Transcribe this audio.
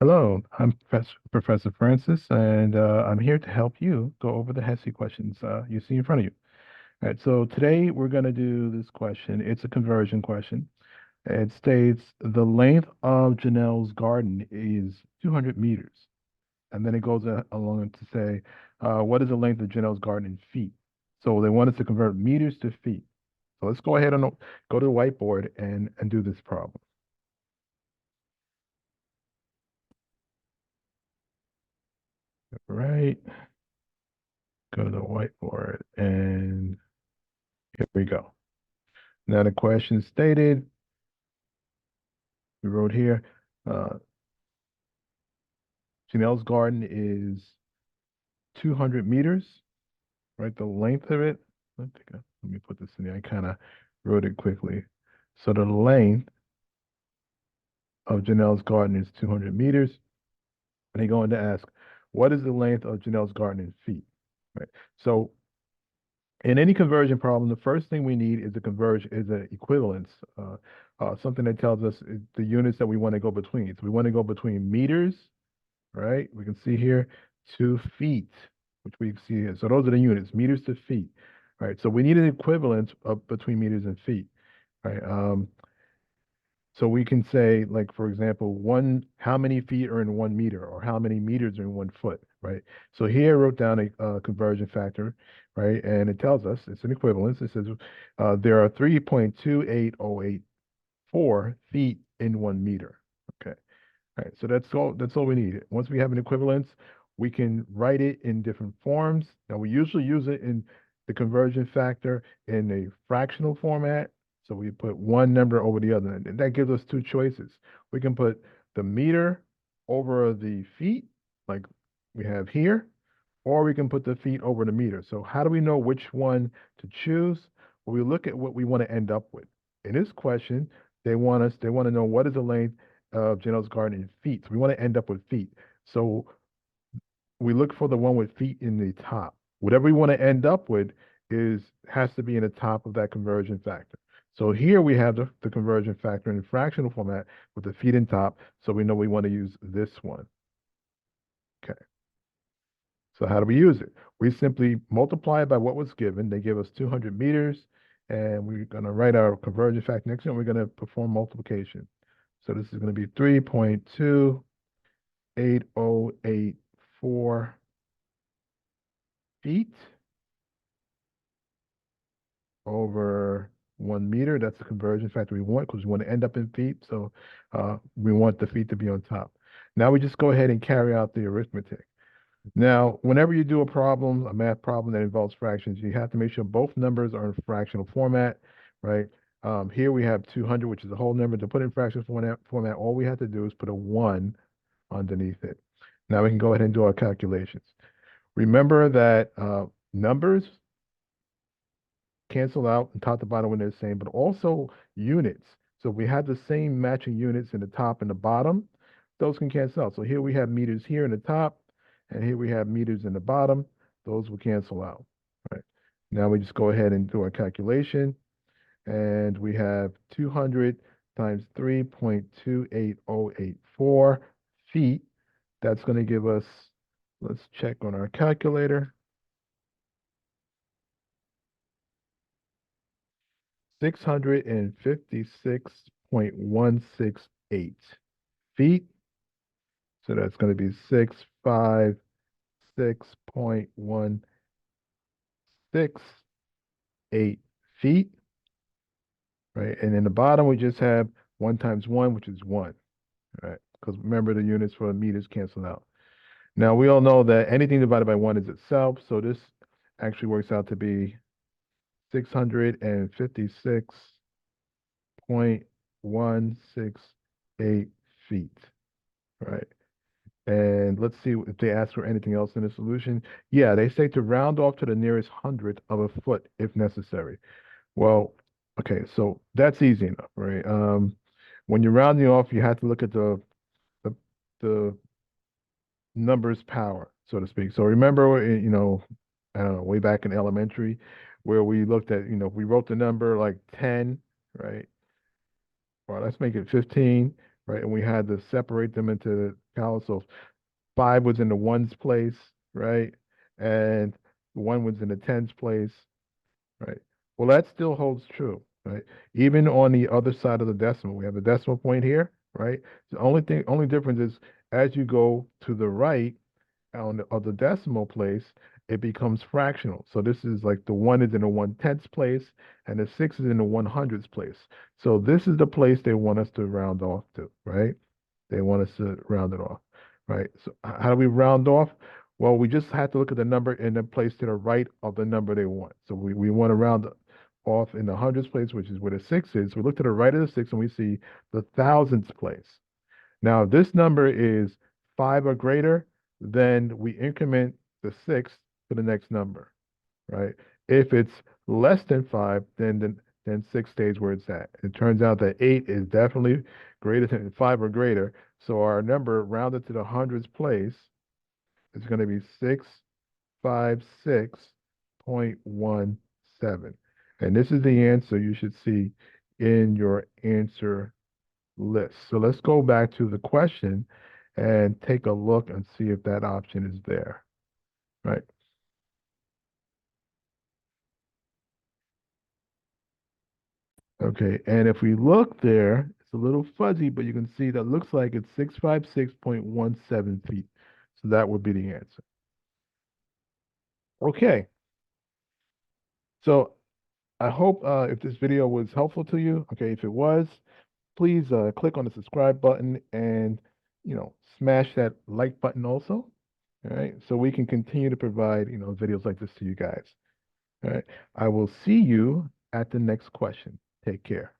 Hello, I'm Professor Francis, and I'm here to help you go over the HESI questions you see in front of you. All right, so today we're going to do this question. It's a conversion question. It states the length of Janelle's garden is 200 meters. And then it goes along to say, what is the length of Janelle's garden in feet? So they want us to convert meters to feet. So let's go ahead and go to the whiteboard and do this problem. Right, go to the whiteboard and here we go. Now the question stated, we wrote here, uh, Janelle's garden is 200 meters, right? The length of it, let me put this in there. I kind of wrote it quickly. So the length of Janelle's garden is 200 meters. And they go on to ask, what is the length of Janelle's garden in feet, right? So in any conversion problem, the first thing we need is a conversion, is an equivalence, something that tells us the units that we want to go between. So we want to go between meters, right? We can see here 2 feet, which we see here. So those are the units, meters to feet, right? So we need an equivalence of between meters and feet, right? So we can say, like, for example, how many feet are in 1 meter, or how many meters are in 1 foot, right? So here I wrote down a conversion factor, right? And it tells us it's an equivalence. It says there are 3.28084 feet in 1 meter. Okay. All right, so that's all we need. Once we have an equivalence, we can write it in different forms. Now we usually use it in the conversion factor in a fractional format. So we put one number over the other, and that gives us two choices. We can put the meter over the feet, like we have here, or we can put the feet over the meter. So how do we know which one to choose? Well, we look at what we want to end up with. In this question, they want to know what is the length of Janelle's garden in feet. So we want to end up with feet. So we look for the one with feet in the top. Whatever we want to end up with has to be in the top of that conversion factor. So here we have the conversion factor in fractional format with the feet in top. So we know we want to use this one. Okay. So how do we use it? We simply multiply by what was given. They give us 200 meters, and we're going to write our conversion factor next to it, and we're going to perform multiplication. So this is going to be 3.28084 feet over 1 meter. That's the conversion factor we want, because we want to end up in feet. So we want the feet to be on top. Now we just go ahead and carry out the arithmetic. Now, whenever you do a problem, a math problem that involves fractions, you have to make sure both numbers are in fractional format, right? Here we have 200, which is a whole number. To put in fractional format, all we have to do is put a 1 underneath it. Now we can go ahead and do our calculations. Remember that numbers cancel out and top to bottom when they're the same, but also units. So if we have the same matching units in the top and the bottom, those can cancel out. So here we have meters here in the top, and here we have meters in the bottom. Those will cancel out. Right. Now we just go ahead and do our calculation, and we have 200 times 3.28084 feet. That's going to give us, let's check on our calculator, 656.168 feet. So that's going to be 656.168 feet, right? And in the bottom, we just have 1 times 1, which is 1, right? Because remember, the units for meters cancel out. Now, we all know that anything divided by 1 is itself, so this actually works out to be 656.168 feet, right? And let's see if they ask for anything else in the solution. Yeah, they say to round off to the nearest hundredth of a foot if necessary. Well, okay, so that's easy enough, right? When you're rounding off, you have to look at the, the numbers power, so to speak. So remember, I don't know, way back in elementary, where we looked at, if we wrote the number like 10, right? Or let's make it 15, right? And we had to separate them into count. So 5 was in the ones place, right? And 1 was in the tens place, right? Well, that still holds true, right? Even on the other side of the decimal, we have a decimal point here, right? The only difference is as you go to the right on the other decimal place, it becomes fractional. So this is like the 1 is in the 1/10th place and the 6 is in the 100th place. So this is the place they want us to round off to, right? They want us to round it off, right? So how do we round off? Well, we just have to look at the number in the place to the right of the number they want. So we want to round off in the hundreds place, which is where the 6 is. So we look to the right of the 6 and we see the thousandths place. Now, if this number is 5 or greater, then we increment the 6 to the next number, right? If it's less than 5, then 6 stays where it's at. It turns out that 8 is definitely greater than 5 or greater. So our number rounded to the hundreds place is going to be 656.17. And this is the answer you should see in your answer list. So let's go back to the question and take a look and see if that option is there, right? Okay, and if we look there, it's a little fuzzy, but you can see that looks like it's 656.17 feet. So that would be the answer. Okay, so I hope if this video was helpful to you. Okay, if it was, please click on the subscribe button and, smash that like button also. All right, so we can continue to provide, videos like this to you guys. All right, I will see you at the next question. Take care.